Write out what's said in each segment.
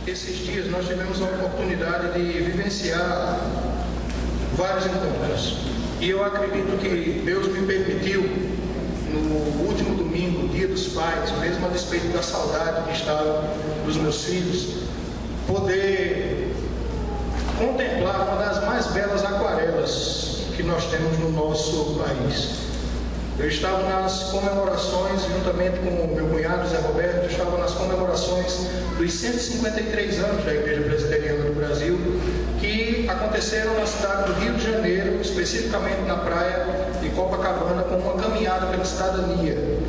Esses dias nós tivemos a oportunidade de vivenciar vários encontros. E eu acredito que Deus me permitiu, no último domingo, Dia dos Pais, mesmo a despeito da saudade que estava dos meus filhos, poder contemplar uma das mais belas aquarelas que nós temos no nosso país. Eu estava nas comemorações, juntamente com o meu cunhado Zé Roberto, estava nas comemorações dos 153 anos da Igreja Presbiteriana do Brasil, que aconteceram na cidade do Rio de Janeiro, especificamente na praia de Copacabana, com uma caminhada pela cidadania.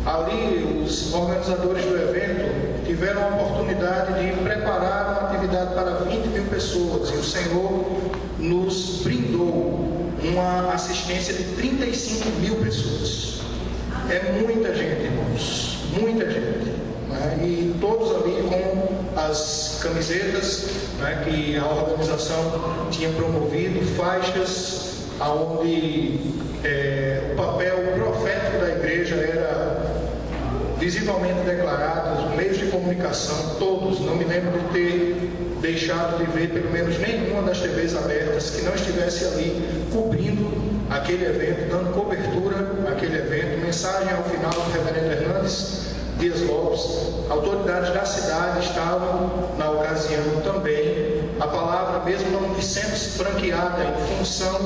Ali, os organizadores do evento tiveram a oportunidade de preparar uma atividade para 20 mil pessoas, e o Senhor nos brindou uma assistência de 35 mil pessoas. É muita gente, irmãos, muita gente, né? E todos ali com as camisetas, né, que a organização tinha promovido, faixas aonde o papel profético da igreja era visivelmente declarado, os meios de comunicação, todos, não me lembro de ter deixado de ver pelo menos nenhuma das TVs abertas que não estivesse ali cobrindo aquele evento, dando cobertura àquele evento. Mensagem ao final do reverendo Hernandes Dias Lopes. Autoridades da cidade estavam na ocasião também. A palavra, mesmo não sendo franqueada em função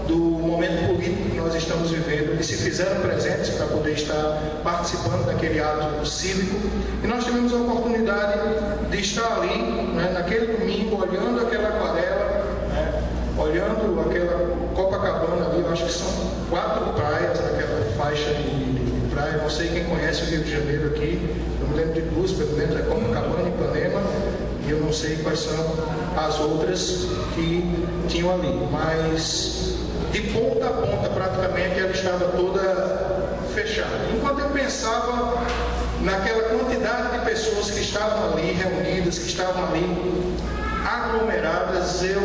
do momento político que nós estamos vivendo, eles se fizeram presentes para poder estar participando daquele ato cívico, e nós tivemos a oportunidade de estar ali, né, naquele domingo, olhando aquela aquarela, né, olhando aquela Copacabana ali. Eu acho que são 4 praias naquela faixa de praia. Não sei quem conhece o Rio de Janeiro aqui, eu me lembro de 2, pelo menos, é Copacabana e Ipanema, e eu não sei quais são as outras que tinham ali, mas de ponta a ponta praticamente ela estava toda fechada. Enquanto eu pensava naquela quantidade de pessoas que estavam ali reunidas, que estavam ali aglomeradas, eu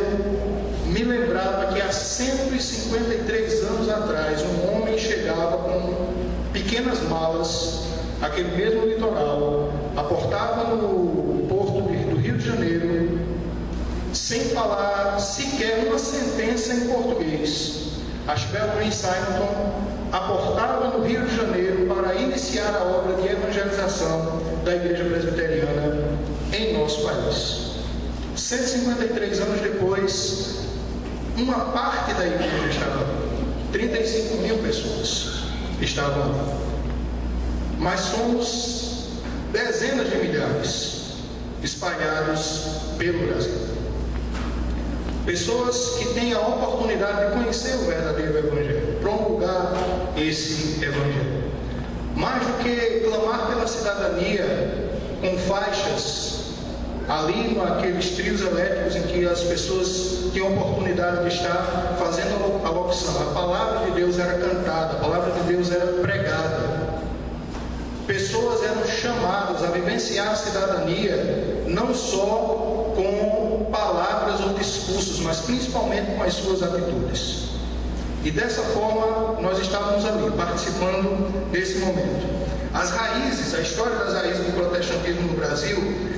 me lembrava que há 153 anos atrás um homem chegava com pequenas malas, aquele mesmo litoral, aportava no porto do Rio de Janeiro, sem falar sequer uma sentença em português. Ashbel Green Simonton aportava no Rio de Janeiro para iniciar a obra de evangelização da Igreja Presbiteriana em nosso país. 153 anos depois, uma parte da igreja estava ali, 35 mil pessoas estavam ali, mas somos dezenas de milhares espalhados pelo Brasil. Pessoas que têm a oportunidade de conhecer o verdadeiro Evangelho, promulgar esse Evangelho. Mais do que clamar pela cidadania com faixas ali naqueles trios elétricos em que as pessoas tinham a oportunidade de estar fazendo a locução, a palavra de Deus era cantada, a palavra de Deus era pregada. Pessoas eram chamadas a vivenciar a cidadania não só com palavras ou discursos, mas principalmente com as suas atitudes. E dessa forma nós estávamos ali, participando desse momento. As raízes, a história das raízes do protestantismo no Brasil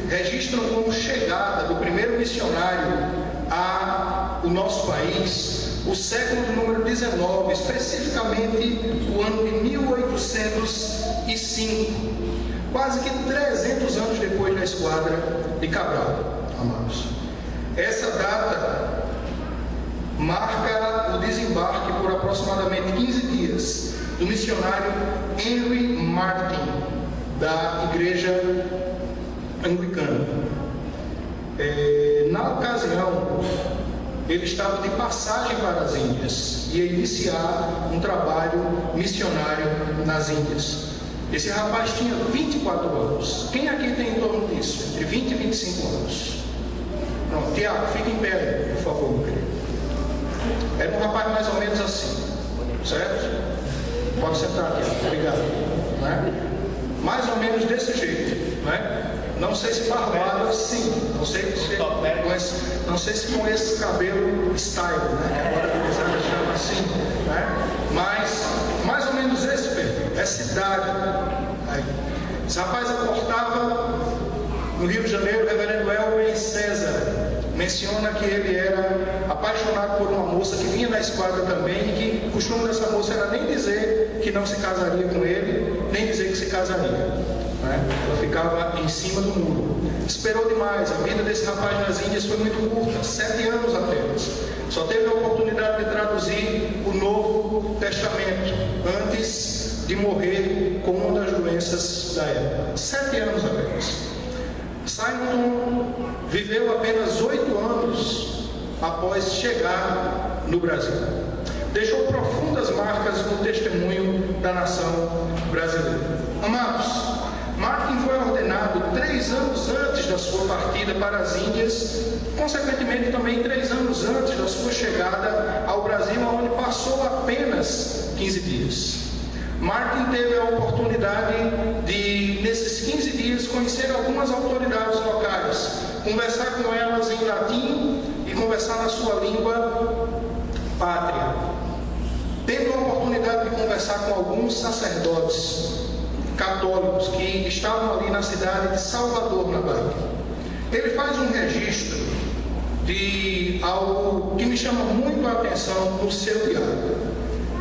registram como chegada do primeiro missionário ao nosso país o século de número 19, especificamente o ano de 1805, quase que 300 anos depois da esquadra de Cabral, amados. Essa data marca o desembarque por aproximadamente 15 dias do missionário Henry Martin, da Igreja Anglicana. Na ocasião, ele estava de passagem para as Índias, ia iniciar um trabalho missionário nas Índias. Esse rapaz tinha 24 anos. Quem aqui tem em torno disso? Entre 20 e 25 anos. Pronto, Tiago, fica em pé, por favor, meu querido. Era um rapaz mais ou menos assim, certo? Pode sentar aqui, obrigado. Né? Mais ou menos desse jeito, né? Não sei se barbado assim, não sei se com esse cabelo style, né? Que agora a gurizada chama assim, né? Mas mais ou menos esse perfil, essa idade. Aí. Esse rapaz aportava no Rio de Janeiro, o reverendo El menciona que ele era apaixonado por uma moça que vinha da esquadra também, e que o costume dessa moça era nem dizer que não se casaria com ele, nem dizer que se casaria, né? Ela ficava em cima do muro. Esperou demais. A vida desse rapaz nas Índias foi muito curta, 7 anos apenas. Só teve a oportunidade de traduzir o Novo Testamento antes de morrer com uma das doenças da época. 7 anos apenas. Simon viveu apenas 8 anos após chegar no Brasil. Deixou profundas marcas no testemunho da nação brasileira. Amados, Martin foi ordenado 3 anos antes da sua partida para as Índias, consequentemente também 3 anos antes da sua chegada ao Brasil, onde passou apenas 15 dias. Martin teve a oportunidade de, nesses 15 dias, conhecer algumas autoridades locais, conversar com elas em latim e conversar na sua língua pátria. Tendo a oportunidade de conversar com alguns sacerdotes católicos que estavam ali na cidade de Salvador, na Bahia. Ele faz um registro de algo que me chama muito a atenção no seu diário.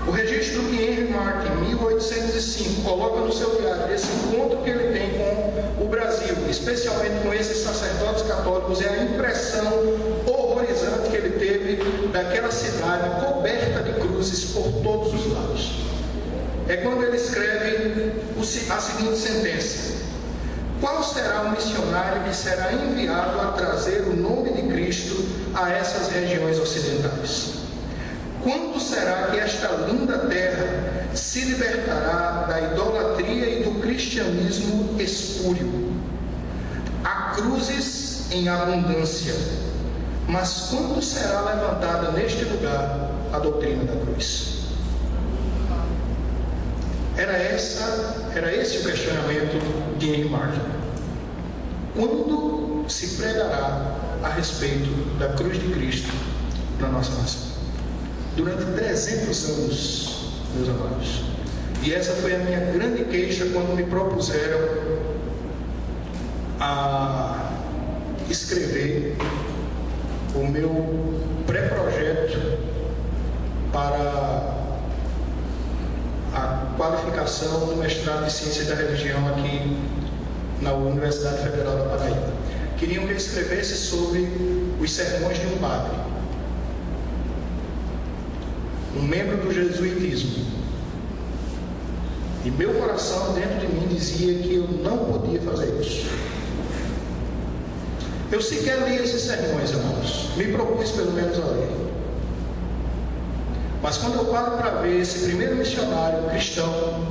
O registro que Henry Martin, em 1805, coloca no seu diário, esse encontro que ele tem com o Brasil, especialmente com esses sacerdotes católicos, é a impressão horrorizante que ele teve daquela cidade coberta de cruzes por todos os lados. É quando ele escreve a seguinte sentença: qual será o missionário que será enviado a trazer o nome de Cristo a essas regiões ocidentais? Quando será que esta linda terra se libertará da idolatria e do cristianismo espúrio? Há cruzes em abundância, mas quando será levantada neste lugar a doutrina da cruz? Era esse o questionamento de Henry Martin. Quando se pregará a respeito da cruz de Cristo na nossa nação? Durante 300 anos, meus amados. E essa foi a minha grande queixa quando me propuseram a escrever o meu pré-projeto para a qualificação do mestrado em Ciências da Religião aqui na Universidade Federal da Paraíba. Queriam que eu escrevesse sobre os sermões de um padre, um membro do jesuitismo. E meu coração dentro de mim dizia que eu não podia fazer isso. Eu sequer li esses sermões, irmãos. Me propus pelo menos a ler. Mas quando eu paro para ver esse primeiro missionário cristão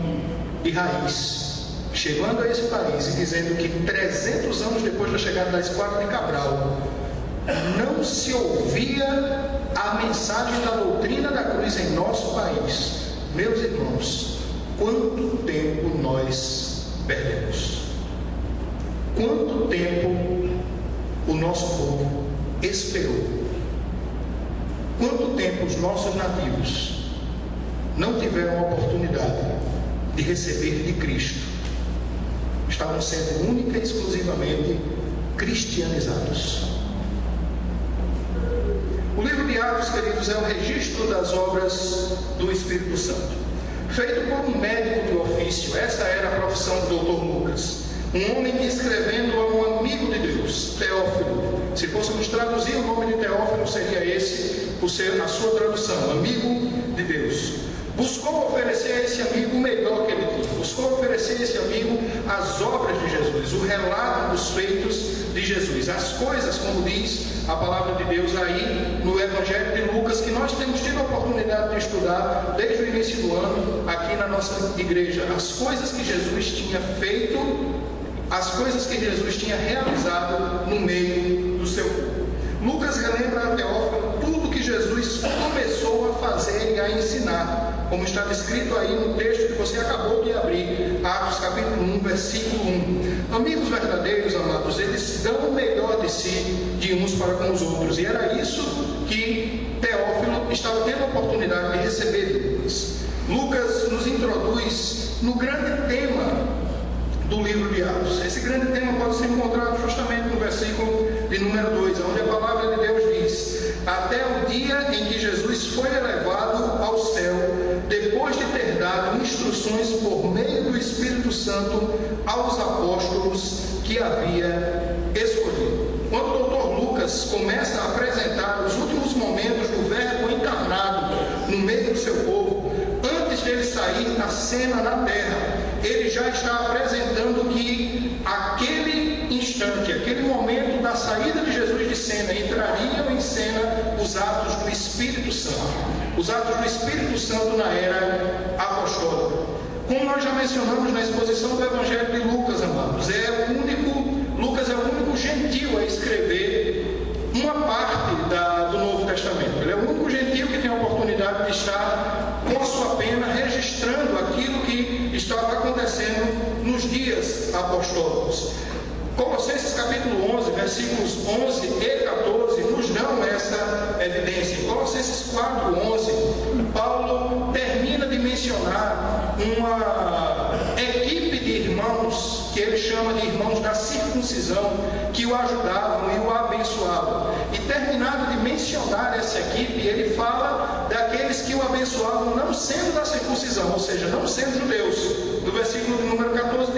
de raiz chegando a esse país e dizendo que 300 anos depois da chegada da Esquadra de Cabral não se ouvia a mensagem da doutrina da cruz em nosso país, meus irmãos, quanto tempo nós perdemos? Quanto tempo o nosso povo esperou? Quanto tempo os nossos nativos não tiveram a oportunidade de receber de Cristo? Estavam sendo única e exclusivamente cristianizados. O livro de Atos, queridos, é o registro das obras do Espírito Santo, feito por um médico de ofício. Essa era a profissão do Dr. Lucas, um homem que, escrevendo a um amigo de Deus, Teófilo, se fôssemos traduzir o nome de Teófilo, seria esse a sua tradução, amigo de Deus. Buscou oferecer a esse amigo o melhor que ele tinha. Buscou oferecer a esse amigo as obras de Jesus, o relato dos feitos de Jesus, as coisas, como diz a palavra de Deus aí no Evangelho de Lucas, que nós temos tido a oportunidade de estudar desde o início do ano aqui na nossa igreja. As coisas que Jesus tinha feito, as coisas que Jesus tinha realizado no meio do seu povo. Lucas relembra a Teófilo tudo que Jesus começou a fazer e a ensinar, como está descrito aí no texto que você acabou de abrir, Atos capítulo 1, versículo 1. Amigos verdadeiros, amados, eles dão o melhor de si de uns para com os outros, e era isso que Teófilo estava tendo a oportunidade de receber de Lucas. Lucas nos introduz no grande tema do livro de Atos. Esse grande tema pode ser encontrado justamente no versículo de número 2, onde a palavra de Deus Santo aos apóstolos que havia escolhido. Quando o Dr. Lucas começa a apresentar os últimos momentos do Verbo encarnado no meio do seu povo, antes dele sair na cena na terra, ele já está apresentando que aquele instante, aquele momento da saída de Jesus de cena, entrariam em cena os atos do Espírito Santo. Os atos do Espírito Santo na era apostólica. Como nós já mencionamos na exposição do Evangelho de Lucas, amados, Lucas é o único gentil a escrever uma parte do Novo Testamento. Ele é o único gentil que tem a oportunidade de estar com a sua pena registrando aquilo que estava acontecendo nos dias apostólicos. Colossenses capítulo 11, versículos 11 e 14 nos dão essa evidência. Em Colossenses 4:11, Paulo termina de mencionar uma equipe de irmãos, que ele chama de irmãos da circuncisão, que o ajudavam e o abençoavam. E terminado de mencionar essa equipe, ele fala daqueles que o abençoavam não sendo da circuncisão, ou seja, não sendo judeus. No versículo número 14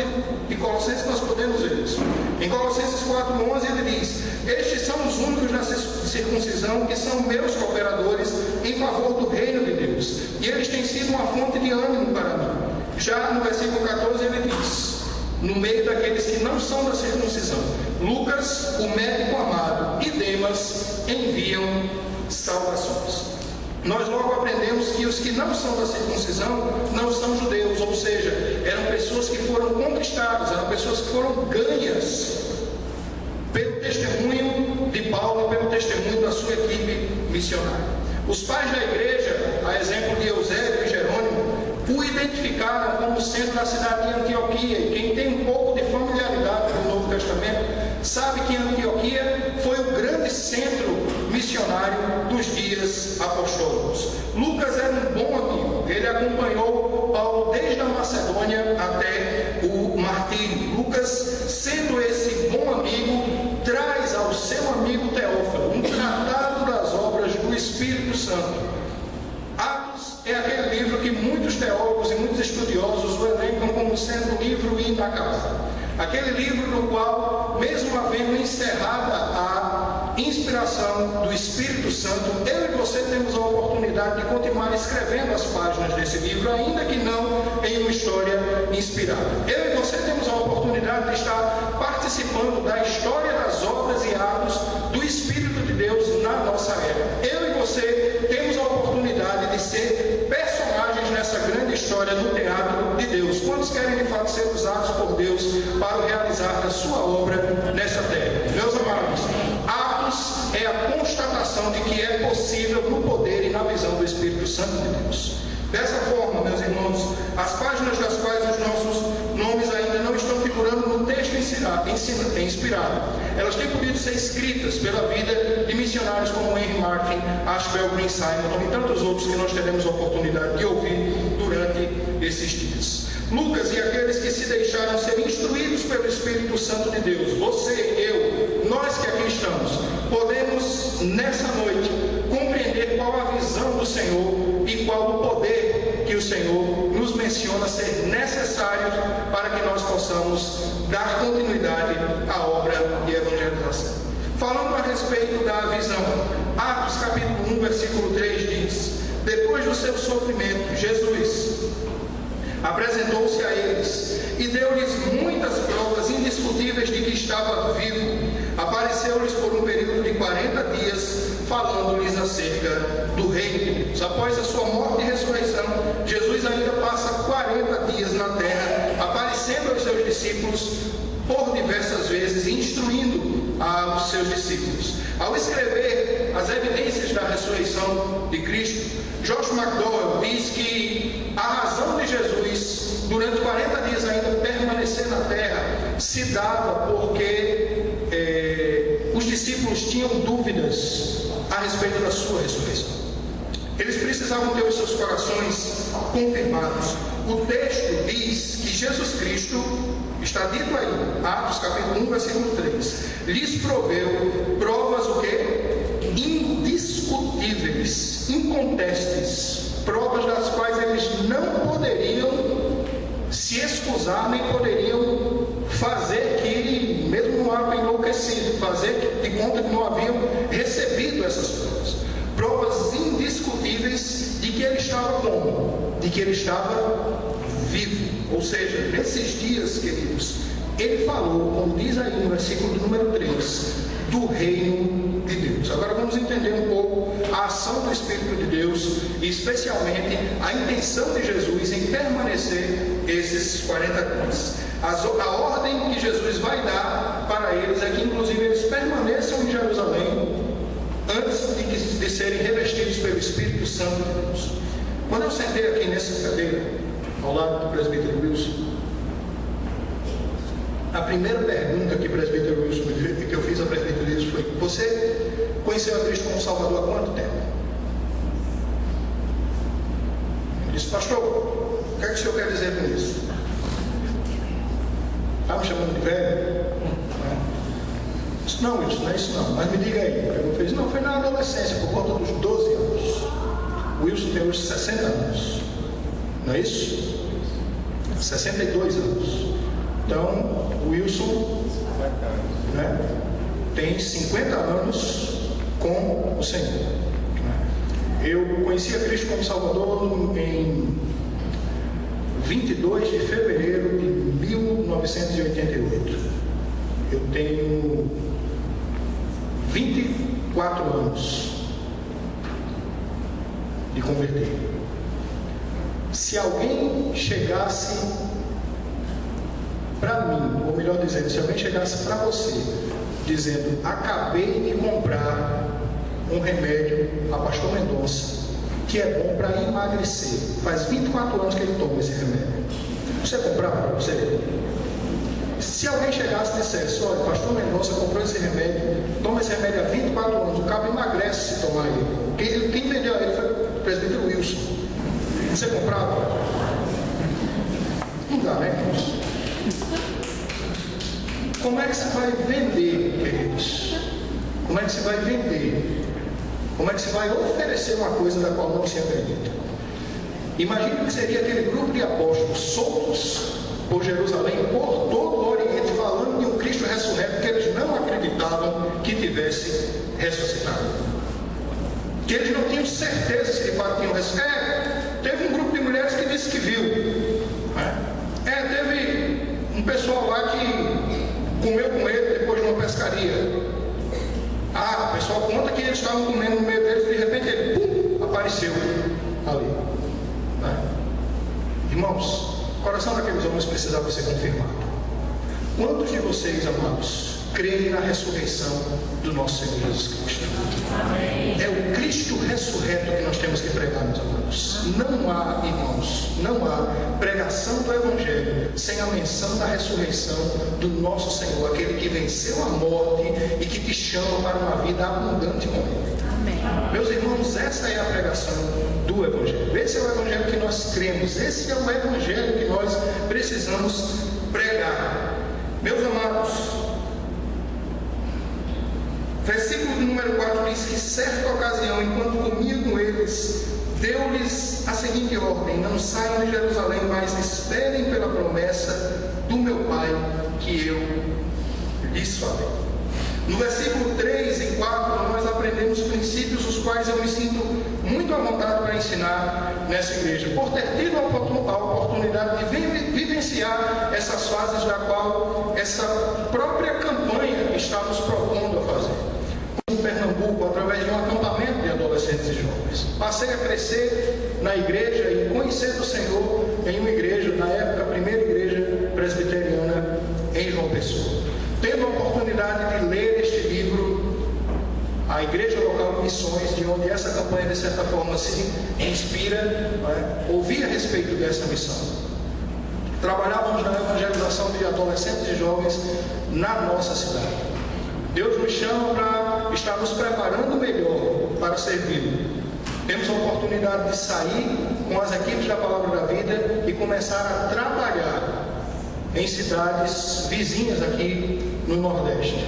de Colossenses nós podemos ver isso. Em Colossenses 4:11 ele diz: estes são os únicos da circuncisão que são meus cooperadores em favor do reino de Deus, e eles têm sido uma fonte de ânimo para mim. Já no versículo 14 ele diz, no meio daqueles que não são da circuncisão, Lucas, o médico amado, e Demas enviam saudações. Nós logo aprendemos que os que não são da circuncisão não são judeus, ou seja, eram pessoas que foram conquistadas, eram pessoas que foram ganhas pelo testemunho de Paulo e pelo testemunho da sua equipe missionária. Os pais da igreja, a exemplo de Eusébio e Jerônimo, o identificaram como sendo da cidade de Antioquia. E quem tem um pouco de familiaridade com o Novo Testamento sabe que Antioquia foi o grande centro missionário dos dias apostólicos. Lucas era um bom amigo, ele acompanhou Paulo desde a Macedônia até o martírio. Lucas, sendo esse bom amigo, traz ao seu amigo Teófilo um tratado das obras do Espírito Santo. Atos é aquele livro que muitos teólogos e muitos estudiosos o elencam como sendo o livro inacabável. Aquele livro no qual, mesmo havendo encerrada a inspiração do Espírito Santo, eu e você temos a oportunidade de continuar escrevendo as páginas desse livro, ainda que não em uma história inspirada. Eu e você temos a oportunidade de estar participando da história das obras e atos do Espírito de Deus na nossa era. Eu e você temos a oportunidade de ser personagens nessa grande história do teatro de Deus. Quantos querem de fato ser usados por Deus para realizar a sua obra nessa terra? Meus amados, Atos é a constatação de que é possível no poder e na visão do Espírito Santo de Deus. Dessa forma, meus irmãos, as páginas das quais os nossos nomes ainda não estão figurando no texto inspirado, elas têm podido ser escritas pela vida de missionários como Henry Martin, Ashbel Green Simon e tantos outros que nós teremos a oportunidade de ouvir durante esses dias. Lucas e aqueles que se deixaram ser instruídos pelo Espírito Santo de Deus, você, eu, nós que aqui estamos, podemos nessa noite compreender qual a visão do Senhor e qual o poder que o Senhor nos menciona ser necessário para que nós possamos dar continuidade à obra de evangelização. Falando a respeito da visão, Atos capítulo 1, versículo 3 diz: depois do seu sofrimento, Jesus apresentou-se a eles e deu-lhes muitas provas indiscutíveis de que estava vivo. Apareceu-lhes por um período de 40 dias, falando-lhes acerca do reino de Deus. Após a sua morte e ressurreição, Jesus ainda passa 40 dias na terra, aparecendo aos seus discípulos por diversas vezes, instruindo aos seus discípulos. Ao escrever as evidências da ressurreição de Cristo, Josh McDowell diz que a razão de Jesus, durante 40 dias ainda permanecer na terra, se dava porque os discípulos tinham dúvidas a respeito da sua ressurreição. Eles precisavam ter os seus corações confirmados. O texto diz que Jesus Cristo, está dito aí, Atos capítulo 1, versículo 3, lhes proveu provas o quê? Indiscutíveis, incontestes, provas das quais eles não poderiam se se excusar, nem poderiam fazer que, mesmo no ato enlouquecido, fazer de conta que não haviam recebido essas provas. Provas indiscutíveis de que ele estava como? De que ele estava vivo. Ou seja, nesses dias, queridos, ele falou, como diz aí no versículo número 3, do reino de Deus. Agora vamos entender um pouco a ação do Espírito de Deus e especialmente a intenção de Jesus em permanecer esses 40 dias. A ordem que Jesus vai dar para eles é que inclusive eles permaneçam em Jerusalém antes de serem revestidos pelo Espírito Santo de Deus. Quando eu sentei aqui nessa cadeira, ao lado do presbítero Wilson, a primeira pergunta que o presbítero Wilson me fez, que eu fiz ao presbítero Wilson foi: você conheceu a Cristo como Salvador há quanto tempo? Ele disse: pastor, o que é que o senhor quer dizer com isso? Está me chamando de velho? Não, Wilson, não é isso não, mas me diga aí. Eu fiz: não, foi na adolescência, por volta dos 12 anos. O Wilson tem hoje 60 anos, não é isso? 62 anos. Então, o Wilson, né, tem 50 anos com o Senhor. Eu conheci a Cristo como Salvador em 22 de fevereiro de 1988. Eu tenho 24 anos de converter. Se alguém chegasse para mim, ou melhor dizendo, se alguém chegasse para você dizendo: acabei de comprar um remédio a Pastor Mendonça que é bom para emagrecer, faz 24 anos que ele toma esse remédio, você comprar para você? Se alguém chegasse e dissesse: olha, Pastor Mendonça comprou esse remédio, toma esse remédio há 24 anos, o cabo emagrece se tomar ele. Quem vendeu a ele foi o presbítero Wilson. Você comprava? Não dá, né, irmãos? Como é que você vai vender, queridos? Como é que você vai vender? Como é que você vai oferecer uma coisa da qual não se acredita? Imagina que seria aquele grupo de apóstolos soltos por Jerusalém, por todo o Oriente, falando de um Cristo ressurreto que eles não acreditavam que tivesse ressuscitado. Que eles não tinham certeza se de fato tinham ressuscitado. Teve um grupo de mulheres que disse que viu. Teve um pessoal lá que comeu com ele depois de uma pescaria. O pessoal conta que eles estavam comendo no meio deles e de repente ele apareceu ali. Irmãos, o coração daqueles homens precisava ser confirmado. Quantos de vocês, amados, creem na ressurreição do nosso Senhor Jesus Cristo? Amém. É o Cristo ressurreto que nós temos que pregar, meus amados. Não há, irmãos, não há pregação do Evangelho sem a menção da ressurreição do nosso Senhor, aquele que venceu a morte e que te chama para uma vida abundante com Ele. Amém. Meus irmãos, essa é a pregação do Evangelho. Esse é o Evangelho que nós cremos. Esse é o Evangelho que nós precisamos pregar. Meus amados, versículo número 4 diz que certa ocasião, enquanto comia com eles, deu-lhes a seguinte ordem: não saiam de Jerusalém, mas esperem pela promessa do meu Pai que eu lhes falei. No versículo 3 e 4 nós aprendemos princípios os quais eu me sinto muito à vontade para ensinar nessa igreja, por ter tido a oportunidade de vivenciar essas fases da qual essa própria campanha está nos propondo a fazer. Em Pernambuco, através de um acampamento de adolescentes e jovens, passei a crescer na igreja e conhecer o Senhor em uma igreja, na época a primeira igreja presbiteriana em João Pessoa. Tendo a oportunidade de ler este livro, a Igreja Local de Missões, de onde essa campanha de certa forma se inspira, ouvir a respeito dessa missão. Trabalhávamos na evangelização de adolescentes e jovens na nossa cidade. Deus nos chama para estar nos preparando melhor para servir. Temos a oportunidade de sair com as equipes da Palavra da Vida e começar a trabalhar em cidades vizinhas aqui no Nordeste.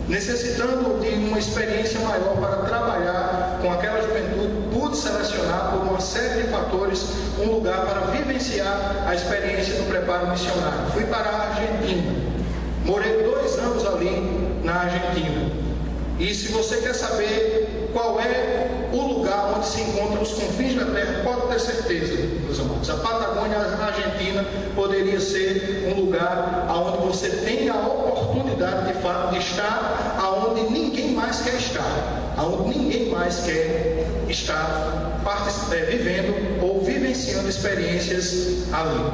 necessitando de uma experiência maior para trabalhar com aquela juventude, pude selecionar por uma série de fatores um lugar para vivenciar a experiência do preparo missionário. Fui para a Argentina, morei 2 anos ali na Argentina. E se você quer saber qual é o lugar onde se encontram os confins da terra, pode ter certeza, meus amados, a Patagônia Argentina poderia ser um lugar onde você tem a oportunidade de fato de estar aonde ninguém mais quer estar, aonde ninguém mais quer estar vivendo ou vivenciando experiências ali.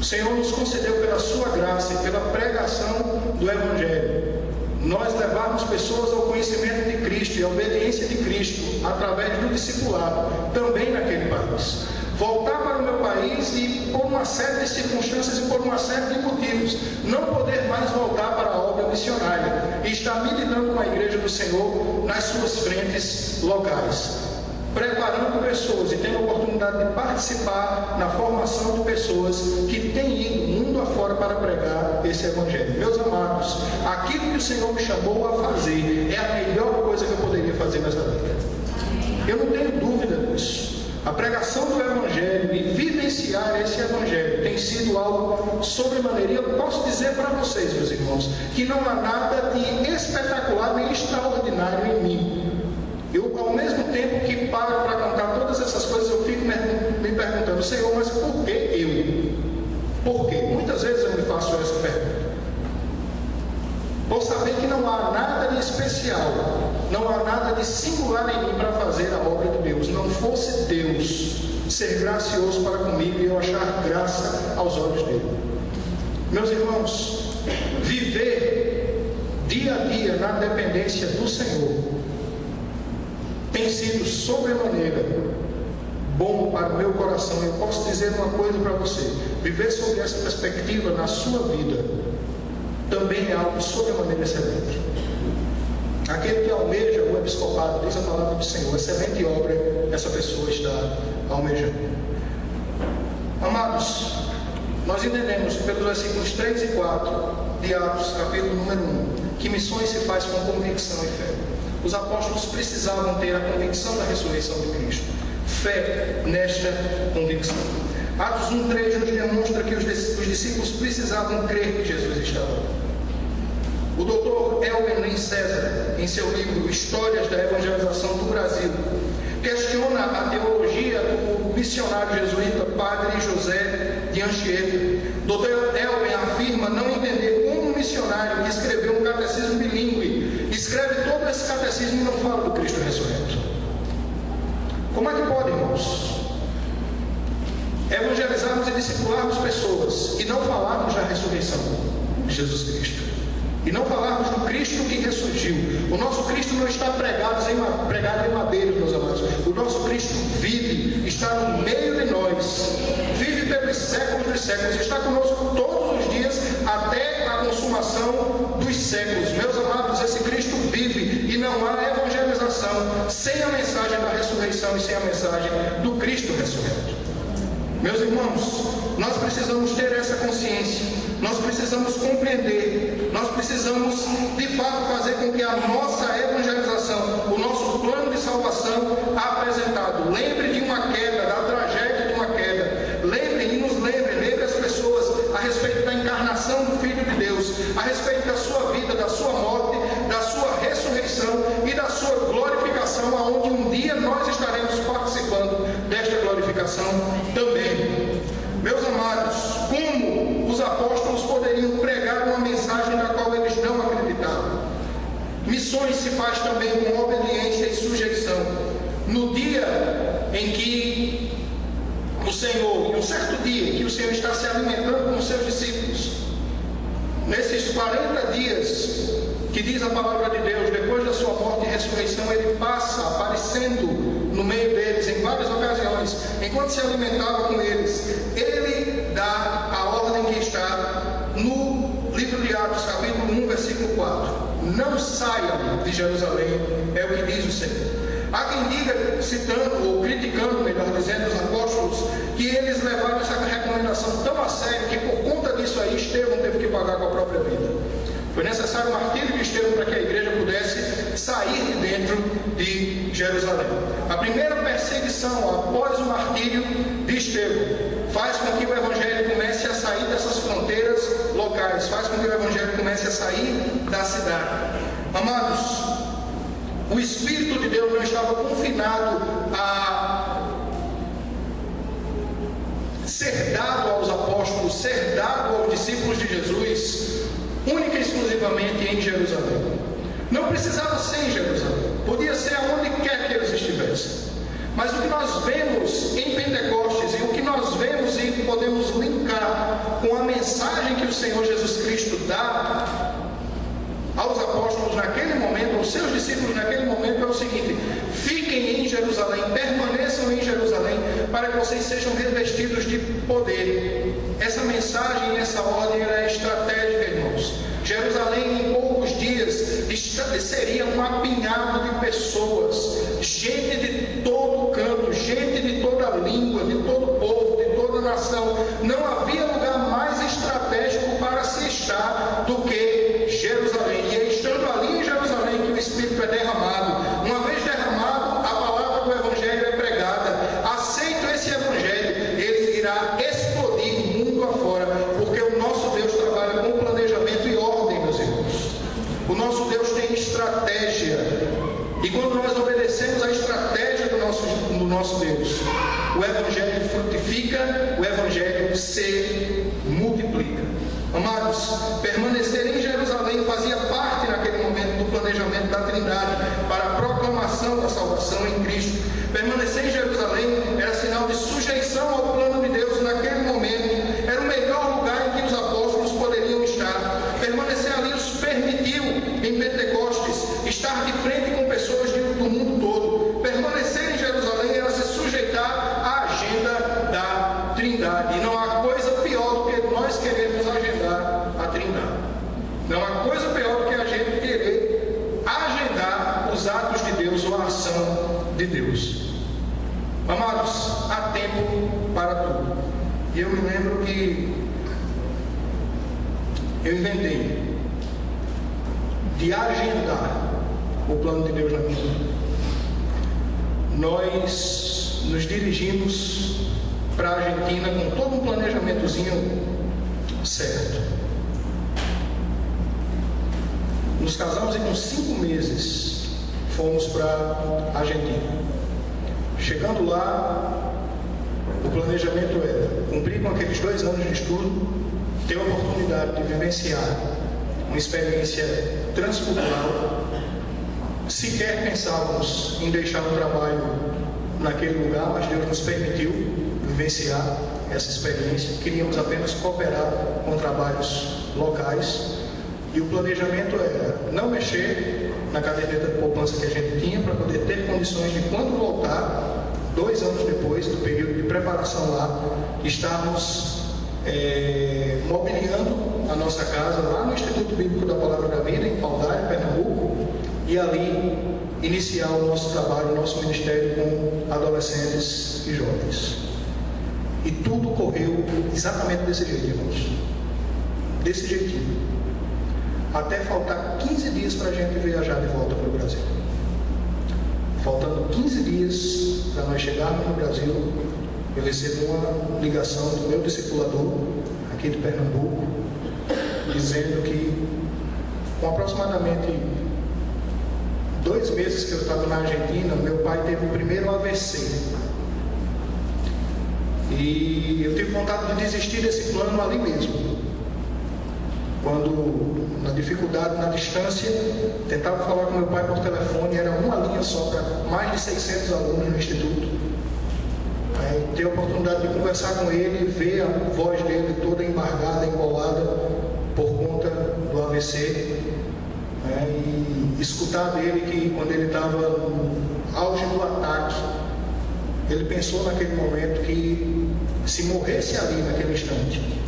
O Senhor nos concedeu pela sua graça e pela pregação do Evangelho nós levarmos pessoas ao conhecimento de Cristo e à obediência de Cristo através do discipulado, também naquele país. Voltar para o meu país e, por uma série de circunstâncias e por uma série de motivos, não poder mais voltar para a obra missionária e estar militando com a Igreja do Senhor nas suas frentes locais, preparando pessoas e tendo a oportunidade de participar na formação de pessoas que têm ido mundo afora para pregar esse Evangelho. Meus amados, aquilo que o Senhor me chamou a fazer é a melhor coisa que eu poderia fazer nessa vida. Eu não tenho dúvida disso. A pregação do Evangelho e vivenciar esse Evangelho tem sido algo sobremaneira. Eu posso dizer para vocês, meus irmãos, que não há nada de espetacular nem extraordinário em mim. Eu, ao mesmo tempo que paro para contar todas essas coisas, eu fico me perguntando: Senhor, mas por que eu? Por quê? Muitas vezes eu me faço essa pergunta. Por saber que não há nada de especial, não há nada de singular em mim para fazer a obra de Deus. Não fosse Deus ser gracioso para comigo e eu achar graça aos olhos dele. Meus irmãos, viver dia a dia na dependência do Senhor tem sido sobremaneira bom para o meu coração. Eu posso dizer uma coisa para você: viver sob essa perspectiva na sua vida também é algo sobremaneira excelente. Aquele que almeja o episcopado, diz a palavra do Senhor, excelente obra essa pessoa está almejando. Amados, nós entendemos pelos versículos 3 e 4 de Atos, capítulo número 1, que missões se faz com convicção e fé. Os apóstolos precisavam ter a convicção da ressurreição de Cristo, fé nesta convicção. Atos 1:3 nos demonstra que os discípulos precisavam crer que Jesus estava. O Dr. Elben César, em seu livro Histórias da Evangelização do Brasil, questiona a teologia do missionário jesuíta Padre José de Anchieta. Dr. Elben afirma não entender como um missionário que escreveu um catecismo bilíngue escreve todo esse catecismo e não fala do Cristo ressurreto. Como é que pode, irmãos, evangelizarmos e discipularmos pessoas e não falarmos da ressurreição de Jesus Cristo? E não falarmos do Cristo que ressurgiu. O nosso Cristo não está pregado em madeiras, meus amados. O nosso Cristo vive, está no meio de nós, vive pelos séculos dos séculos, está conosco todos os dias até a consumação dos séculos. Meus amados, esse Cristo vive e não há evangelização sem a mensagem da ressurreição e sem a mensagem do Cristo ressurreto. Meus irmãos, nós precisamos ter essa consciência, nós precisamos compreender, nós precisamos de fato fazer com que a nossa evangelização, o nosso plano de salvação apresentado, lembre de uma queda, da tragédia de uma queda, lembre e nos lembre as pessoas a respeito da encarnação do Filho de Deus, a respeito da sua vida, da sua morte, da sua ressurreição e da sua glorificação, aonde um dia nós estaremos participando desta glorificação também. Meus amados, como os apóstolos poderiam pregar uma mensagem na qual eles não acreditavam? Missões se faz também com obediência e sujeição. No dia em que o Senhor, em um certo dia em que o Senhor está se alimentando com os seus discípulos, nesses 40 dias que diz a palavra de Deus, depois da sua morte e ressurreição, ele passa aparecendo no meio deles em várias ocasiões, enquanto se alimentava com eles. Ele dá a ordem que está no livro de Atos, capítulo 1, versículo 4: não saiam de Jerusalém, é o que diz o Senhor. Há quem diga, citando ou criticando, melhor dizendo, os apóstolos, que eles levaram essa recomendação tão a sério que por conta disso aí Estevão teve que pagar com a própria vida. Foi necessário o martírio de Estevão para que a sair de dentro de Jerusalém. A primeira perseguição após o martírio de Estevão faz com que o Evangelho comece a sair dessas fronteiras locais, faz com que o Evangelho comece a sair da cidade. Amados, o Espírito de Deus não estava confinado a ser dado aos apóstolos, ser dado aos discípulos de Jesus, única e exclusivamente em Jerusalém. Não precisava ser em Jerusalém, podia ser aonde quer que eles estivessem. Mas o que nós vemos em Pentecostes e o que nós vemos e podemos linkar com a mensagem que o Senhor Jesus Cristo dá aos apóstolos naquele momento, aos seus discípulos naquele momento, é o seguinte: fiquem em Jerusalém, permaneçam em Jerusalém, para que vocês sejam revestidos de poder. Essa mensagem, essa ordem era estratégica, irmãos. Jerusalém, em poucos dias, seria um apinhado de pessoas, gente de todo canto, gente de toda língua, de todo povo, de toda nação. Não havia lugar mais estratégico para se estar do que Jerusalém. E é estando ali em Jerusalém que o Espírito é derramado. Uma vez derramado, a palavra do Evangelho é pregada. Aceito esse Evangelho, ele irá explodir mundo afora, porque o nosso Deus trabalha com planejamento e ordem, meus irmãos. O nosso Deus tem estratégia. E quando nós obedecemos a estratégia do nosso Deus, o Evangelho frutifica, o Evangelho se multiplica. Amados, permanecer em Jerusalém fazia parte naquele momento do planejamento da Trindade para a proclamação da salvação em Cristo. Permanecer em Jerusalém era sinal de sujeição ao plano de Deus naquele momento. Era o melhor lugar em que os apóstolos poderiam estar. Permanecer ali os permitiu, em Pentecostes, estar de frente com pessoas do mundo todo. Permanecer em Jerusalém era se sujeitar à agenda da Trindade. E não há coisa pior do que nós queremos agendar a Trindade. Não há coisa pior do que a gente querer agendar os atos de Deus ou a ação de Deus. Amados, há tempo para tudo. E eu me lembro que eu inventei de agendar o plano de Deus na minha vida. Nós nos dirigimos para a Argentina com todo um planejamentozinho certo. Nos casamos e com 5 meses fomos para a Argentina. Chegando lá, o planejamento era cumprir com aqueles 2 anos de estudo, ter a oportunidade de vivenciar uma experiência transcultural. Sequer pensávamos em deixar o trabalho naquele lugar, mas Deus nos permitiu vivenciar essa experiência. Queríamos apenas cooperar com trabalhos locais e o planejamento era não mexer na caderneta de poupança que a gente tinha para poder ter condições de, quando voltar, 2 anos depois do período de preparação lá, estarmos mobiliando a nossa casa lá no Instituto Bíblico da Palavra da Vida, em Paudalho, Pernambuco, e ali iniciar o nosso trabalho, o nosso ministério com adolescentes e jovens. E tudo correu exatamente desse jeito, irmãos. Desse jeitinho. Até faltar 15 dias para a gente viajar de volta para o Brasil. Faltando 15 dias para nós chegarmos no Brasil, eu recebo uma ligação do meu discipulador aqui de Pernambuco, dizendo que com aproximadamente 2 meses que eu estava na Argentina, meu pai teve o primeiro AVC. E eu tive vontade de desistir desse plano ali mesmo. Quando, na dificuldade, na distância, tentava falar com meu pai por telefone, era uma linha só para mais de 600 alunos no Instituto. Ter a oportunidade de conversar com ele, ver a voz dele toda embargada, embolada por conta do AVC, e escutar dele que quando ele estava no auge do ataque, ele pensou naquele momento que se morresse ali naquele instante,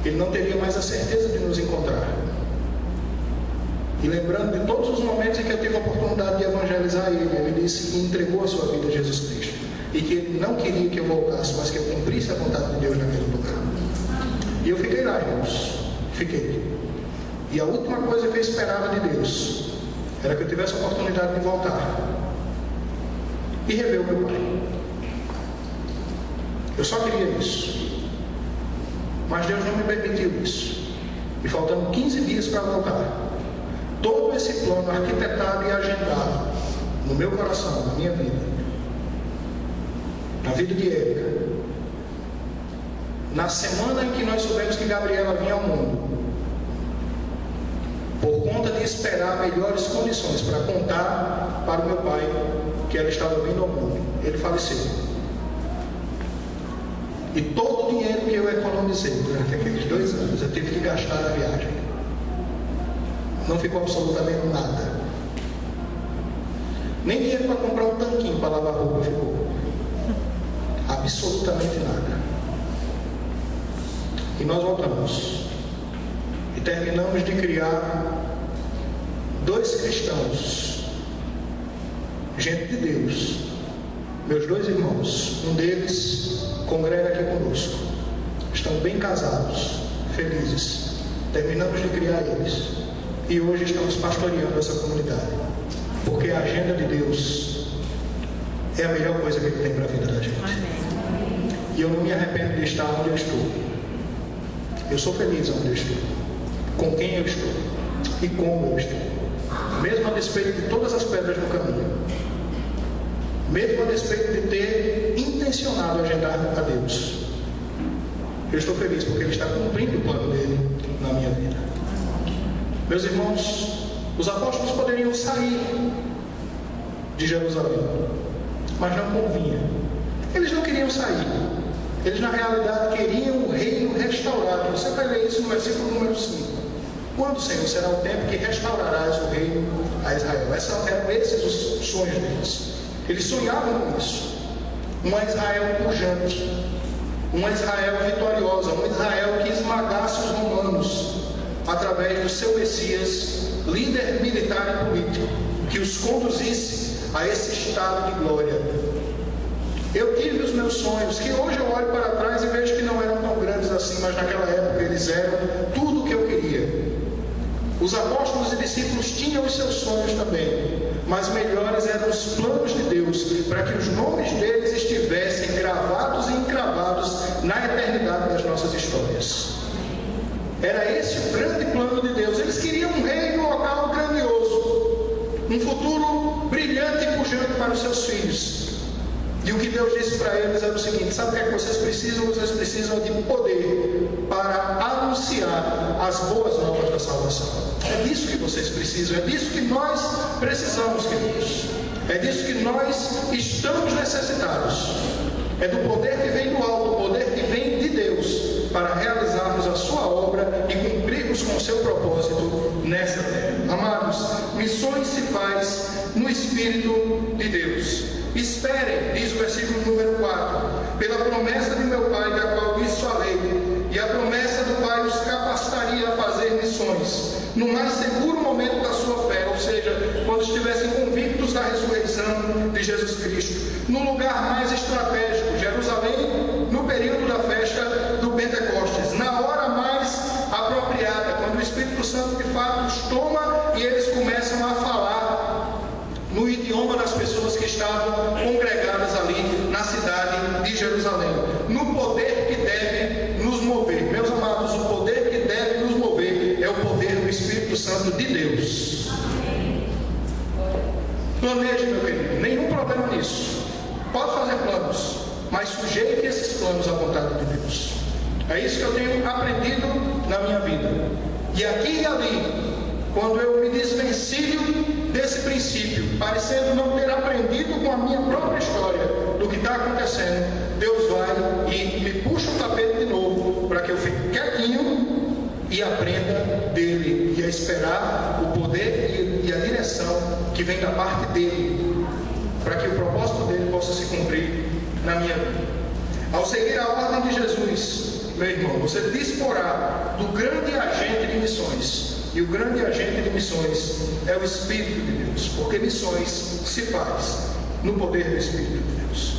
ele não teria mais a certeza de nos encontrar. E lembrando de todos os momentos em que eu tive a oportunidade de evangelizar ele, ele disse que entregou a sua vida a Jesus Cristo e que ele não queria que eu voltasse, mas que eu cumprisse a vontade de Deus naquele lugar. E eu fiquei lá, irmãos. Fiquei. E a última coisa que eu esperava de Deus era que eu tivesse a oportunidade de voltar e rever o meu pai. Eu só queria isso. Mas Deus não me permitiu isso. E faltando 15 dias para voltar, todo esse plano arquitetado e agendado no meu coração, na minha vida, na vida de Érica, na semana em que nós soubemos que Gabriela vinha ao mundo, por conta de esperar melhores condições para contar para o meu pai que ela estava vindo ao mundo, ele faleceu. E todo o dinheiro que eu economizei durante aqueles 2 anos, eu tive que gastar na viagem. Não ficou absolutamente nada. Nem dinheiro para comprar um tanquinho para lavar roupa ficou. Absolutamente nada. E nós voltamos. E terminamos de criar 2 cristãos. Gente de Deus. Meus 2 irmãos. Um deles congrega aqui conosco. Estão bem casados, felizes. Terminamos de criar eles. E hoje estamos pastoreando essa comunidade. Porque a agenda de Deus é a melhor coisa que Ele tem para a vida da gente. Amém. E eu não me arrependo de estar onde eu estou. Eu sou feliz onde eu estou. Com quem eu estou. E como eu estou. Mesmo a despeito de todas as pedras no caminho. Mesmo a despeito de ter intencionado agendar a Deus. Eu estou feliz porque Ele está cumprindo o plano dele na minha vida. Meus irmãos, os apóstolos poderiam sair de Jerusalém, mas não convinha. Eles não queriam sair. Eles na realidade queriam o reino restaurado. Você vai ler isso no versículo número 5. Quando, Senhor, será o tempo que restaurarás o reino a Israel? Eram esses os sonhos deles. Eles sonhavam com isso. Uma Israel pujante, uma Israel vitoriosa, uma Israel que esmagasse os romanos através do seu Messias, líder militar e político, que os conduzisse a esse estado de glória. Eu tive os meus sonhos, que hoje eu olho para trás e vejo que não eram tão grandes assim, mas naquela época eles eram tudo o que eu queria. Os apóstolos e discípulos tinham os seus sonhos também, mas melhores eram os planos de Deus, para que os nomes deles estivessem gravados e encravados na eternidade das nossas histórias. Era esse o grande plano de Deus. Eles queriam um reino local grandioso, um futuro brilhante e pujante para os seus filhos. E o que Deus disse para eles era o seguinte: sabe o que é que vocês precisam? Vocês precisam de poder para anunciar as boas novas da salvação. É disso que vocês precisam, é disso que nós precisamos, queridos. É disso que nós estamos necessitados. É do poder que vem do alto, o poder que vem de Deus, para realizarmos a sua obra e cumprirmos com o seu propósito nessa terra. Amados, missões se faz no Espírito de Deus. Esperem, diz o versículo número 4, pela promessa de meu Pai, da qual lhes falei, e a promessa do Pai os capacitaria a fazer missões, no mais seguro momento da sua fé, ou seja, quando estivessem convictos da ressurreição de Jesus Cristo, no lugar mais estratégico, Jerusalém, no período da festa do Pentecostes, na hora mais apropriada, quando o Espírito Santo de fato os toma e eles começam a falar no idioma das pessoas que estavam congregadas ali na cidade de Jerusalém, no poder que deve nos mover. Meus amados, o poder que deve nos mover é o poder do Espírito Santo de Deus. Planeje, meu querido, nenhum problema nisso. Pode fazer planos, mas sujeite esses planos à vontade de Deus. É isso que eu tenho aprendido na minha vida. E aqui e ali, quando eu me desvencilho desse princípio, parecendo não ter aprendido com a minha própria história do que está acontecendo, Deus vai e me puxa o tapete de novo, para que eu fique quietinho e aprenda dele, e a esperar o poder e a direção que vem da parte dele, para que o propósito dele possa se cumprir na minha vida. Ao seguir a ordem de Jesus, meu irmão, você disporá do grande agente de missões. E o grande agente de missões é o Espírito de Deus, porque missões se faz no poder do Espírito de Deus.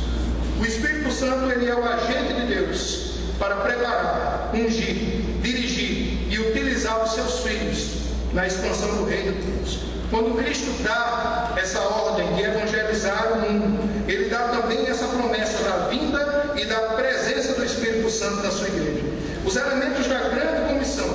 O Espírito Santo, ele é o agente de Deus para preparar, ungir, dirigir e utilizar os seus filhos na expansão do reino de Deus. Quando Cristo dá essa ordem de evangelizar o mundo, Ele dá também essa promessa da vinda e da presença do Espírito Santo na sua igreja. Os elementos da grande comissão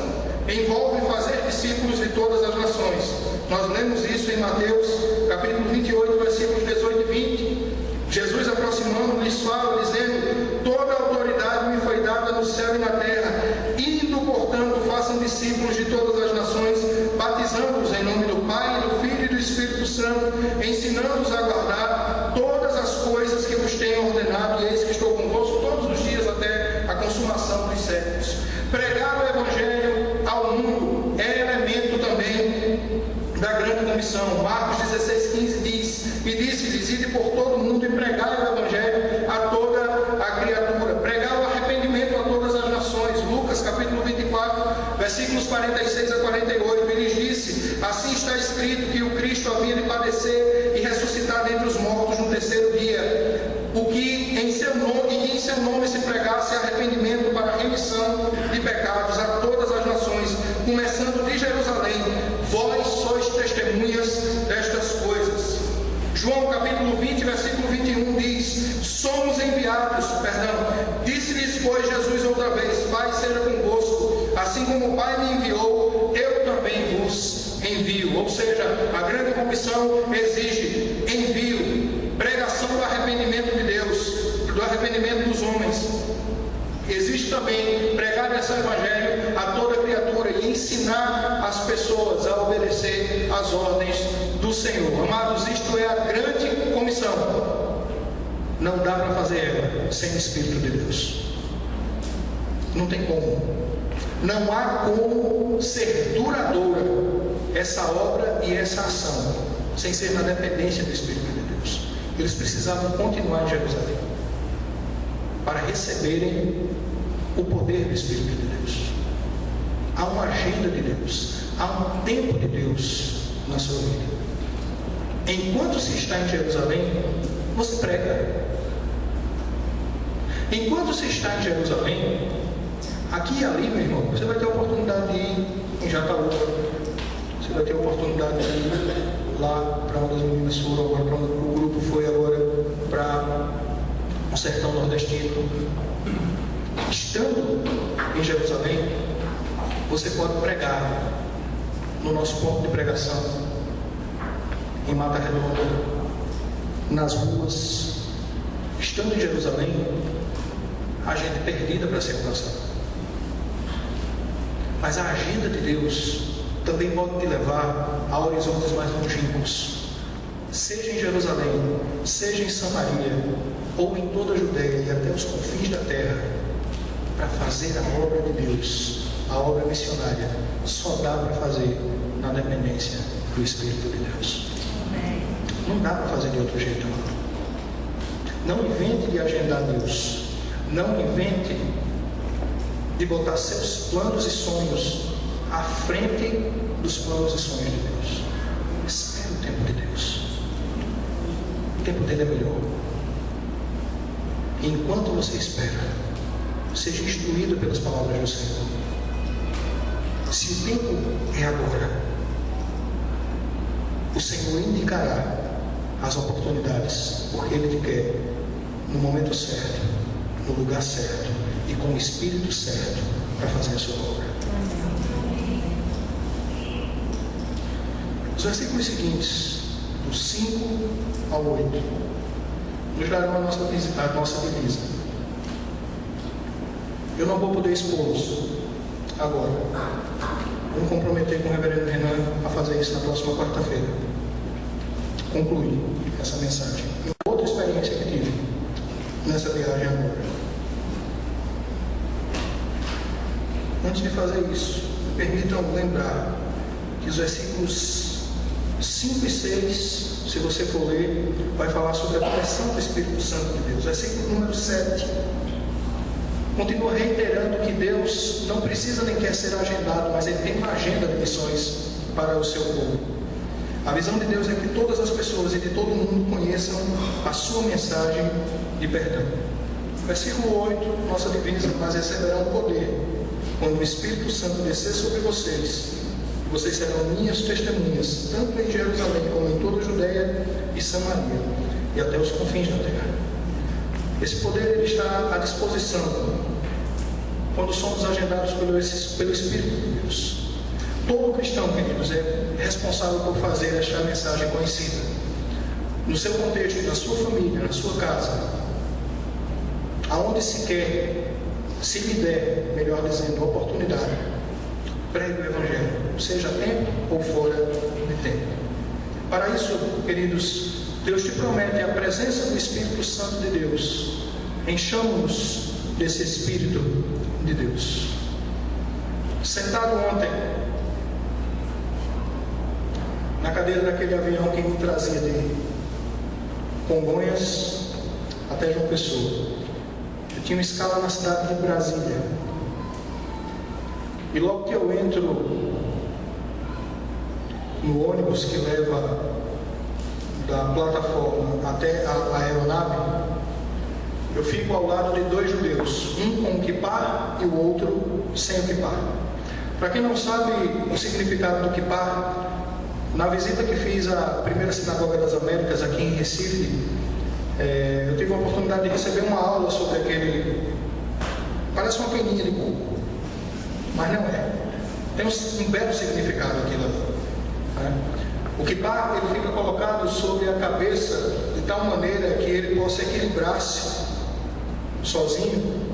envolvem fazer discípulos de todas as nações. Nós lemos isso em Mateus, capítulo 28, versículos 18 e 20. Jesus, aproximando, lhes fala, dizendo: toda a autoridade me foi dada no céu e na terra. Indo, portanto, façam discípulos de todas as nações, batizando-os em nome do Pai, do Filho e do Espírito Santo, ensinando-os a guardar todas as coisas que vos tenho ordenado, e eis que estou convosco todos os dias até a consumação dos séculos. Pregar o Evangelho ao mundo é elemento também da grande comissão. Marcos 16:15 diz: e disse-lhes: ide por todo o mundo e pregai o Evangelho a toda a criatura. Pregar o arrependimento a todas as nações. Lucas capítulo 24, versículos 46 a 48. Ele disse: assim está escrito que o Cristo havia de padecer e ressuscitar dentre os mortos no terceiro dia, o que em seu nome se pregasse arrependimento para a remissão de pecados a todas as nações, começando de Jerusalém. Vós sois testemunhas destas coisas. João capítulo 20, versículo 21 diz: somos enviados, disse-lhes, pois, Jesus outra vez: Pai seja convosco, assim como o Pai me enviou, eu também vos envio. Ou seja, a grande comissão exige envio, pregação do arrependimento de Deus, do arrependimento dos homens. Existe também pregar esse evangelho a toda criatura e ensinar as pessoas a obedecer às ordens do Senhor. Amados, isto é a grande comissão. Não dá para fazer ela sem o Espírito de Deus. Não tem como. Não há como ser duradoura essa obra e essa ação sem ser na dependência do Espírito de Deus. Eles precisavam continuar em Jerusalém para receberem o poder do Espírito de Deus. Há uma agenda de Deus, há um tempo de Deus na sua vida. Enquanto se está em Jerusalém, você prega. Enquanto se está em Jerusalém, aqui e ali, meu irmão, você vai ter a oportunidade de ir em Jataúba, você vai ter a oportunidade de ir lá para onde as meninas foram agora, para onde o grupo foi agora, para o sertão nordestino. Estando em Jerusalém, você pode pregar no nosso ponto de pregação, em Mata Redonda, nas ruas. Estando em Jerusalém, há gente perdida para ser alcançada. Mas a agenda de Deus também pode te levar a horizontes mais longínquos, seja em Jerusalém, seja em Samaria, ou em toda a Judeia e até os confins da terra, para fazer a obra de Deus, a obra missionária. Só dá para fazer na dependência do Espírito de Deus. Não dá para fazer de outro jeito, não. Não invente de agendar Deus. Não invente de botar seus planos e sonhos à frente dos planos e sonhos de Deus. Espere o tempo de Deus. O tempo dele é melhor. E enquanto você espera, seja instruído pelas palavras do Senhor. Se o tempo é agora, o Senhor indicará as oportunidades, porque Ele te quer no momento certo, no lugar certo e com o Espírito certo para fazer a sua obra. Os versículos seguintes, do 5 ao 8, nos darão a nossa divisa. Eu não vou poder expô-los agora. Vou me comprometer com o reverendo Renan a fazer isso na próxima quarta-feira. Concluir essa mensagem. E outra experiência que tive nessa viagem agora. Antes de fazer isso, permitam lembrar que os versículos 5 e 6, se você for ler, vai falar sobre a direção do Espírito Santo de Deus. Versículo número 7 continua reiterando que Deus não precisa nem quer ser agendado, mas Ele tem uma agenda de missões para o seu povo. A visão de Deus é que todas as pessoas e de todo mundo conheçam a sua mensagem de perdão. Versículo 8, nossa divisa: mas receberão poder quando o Espírito Santo descer sobre vocês, Vocês serão minhas testemunhas, tanto em Jerusalém como em toda a Judéia e Samaria, e até os confins da terra. Esse poder ele está à disposição quando somos agendados pelo Espírito de Deus. Todo cristão, queridos, é responsável por fazer esta mensagem conhecida. No seu contexto, na sua família, na sua casa, aonde se quer, se lhe der, melhor dizendo, oportunidade, pregue o Evangelho, seja tempo ou fora de tempo. Para isso, queridos, Deus te promete a presença do Espírito Santo de Deus. Enchamos-nos desse Espírito de Deus. Sentado ontem, na cadeira daquele avião que me trazia de Congonhas até João Pessoa, eu tinha uma escala na cidade de Brasília. E logo que eu entro no ônibus que leva da plataforma até a aeronave, eu fico ao lado de dois judeus, um com o kippah e o outro sem o kippah. Para quem não sabe o significado do kippah, na visita que fiz à primeira sinagoga das Américas aqui em Recife, eu tive a oportunidade de receber uma aula sobre aquele, parece uma peninha de coco, mas não é. Tem um belo significado aquilo ali. O kippah ele fica colocado sobre a cabeça de tal maneira que ele possa equilibrar-se sozinho.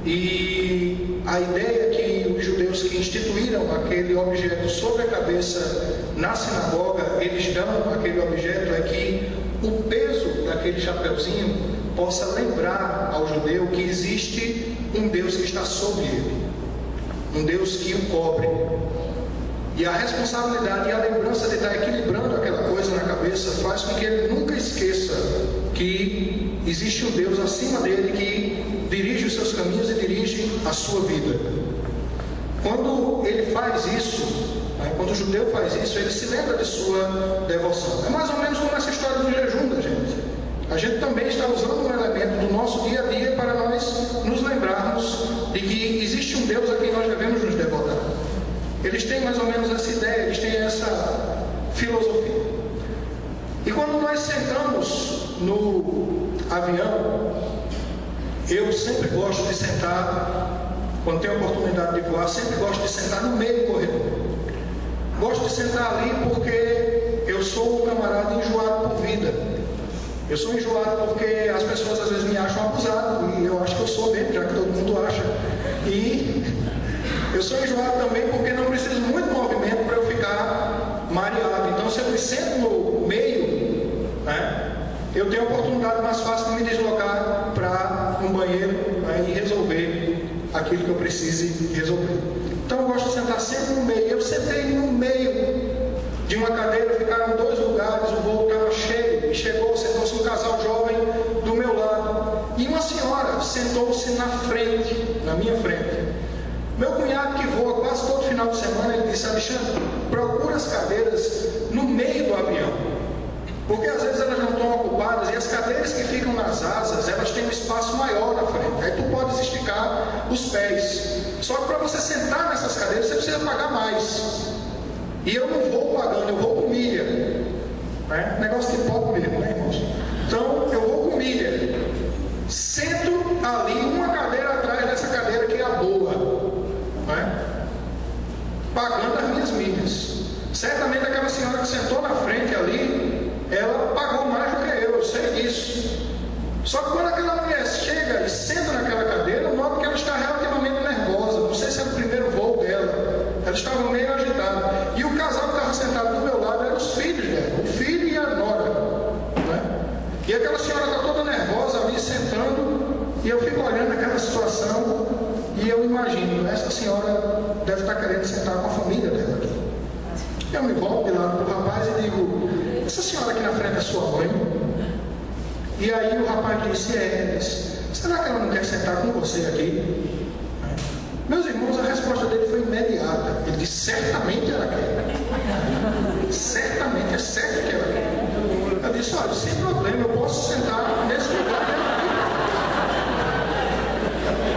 E a ideia é que os judeus que instituíram aquele objeto sobre a cabeça na sinagoga, eles dão aquele objeto é que o peso daquele chapeuzinho possa lembrar ao judeu que existe um Deus que está sobre ele, um Deus que o cobre. E a responsabilidade e a lembrança de estar equilibrando aquela coisa na cabeça faz com que ele nunca esqueça que existe um Deus acima dele que dirige os seus caminhos e dirige a sua vida. Quando ele faz isso, quando o judeu faz isso, ele se lembra de sua devoção. É mais ou menos como essa história do jejum da gente. A gente também está usando um elemento do nosso dia a dia para nós nos lembrarmos de que existe um Deus a quem nós devemos nos devotar. Eles têm mais ou menos essa ideia, eles têm essa filosofia. E quando nós sentamos no avião, eu sempre gosto de sentar, quando tenho a oportunidade de voar, sempre gosto de sentar no meio do corredor. Gosto de sentar ali porque eu sou um camarada enjoado por vida. Eu sou enjoado porque as pessoas às vezes me acham abusado, e eu acho que eu sou mesmo, já que todo mundo acha. E eu sou enjoado também porque não preciso de muito movimento para eu ficar mareado. Então, se eu me sento no meio, eu tenho a oportunidade mais fácil de me deslocar para um banheiro e resolver aquilo que eu precise resolver. Então, eu gosto de sentar sempre no meio. Eu sentei no meio de uma cadeira, ficaram 2 lugares, o voo estava cheio, e sentou-se um casal jovem do meu lado, e uma senhora sentou-se na frente, na minha frente. Meu cunhado que voa quase todo final de semana, ele disse: Alexandre, procura as cadeiras no meio do avião, porque às vezes elas não estão ocupadas, e as cadeiras que ficam nas asas, elas têm um espaço maior na frente, aí tu podes esticar os pés. Só que para você sentar nessas cadeiras, você precisa pagar mais. E eu não vou pagando, eu vou com milha. Negócio de pobre mesmo, né, irmãos? Então, eu vou com milha. Sento ali, uma cadeira atrás dessa cadeira que é a boa. Pagando as minhas milhas. Certamente aquela senhora que sentou na frente ali, ela pagou mais do que eu sei disso. Só que quando aquela mulher chega e senta naquela cadeira, eu noto que ela está relativamente nervosa. Não sei se é o primeiro voo dela. Ela estava meio agitada. E o casal que estava sentado do meu lado eram os filhos dela, o filho e a nora. E aquela senhora está toda nervosa ali sentando, e eu fico olhando aquela situação, e eu imagino, essa senhora deve estar querendo sentar com a família dela aqui. Eu me volto de lado para o rapaz e digo: essa senhora aqui na frente é sua mãe? E aí o rapaz disse: será que ela não quer sentar com você aqui? Meus irmãos, a resposta dele foi imediata. Ele disse: certamente ela quer. Certamente, é certo que ela quer. Eu disse: olha, sem problema, eu posso sentar nesse lugar dela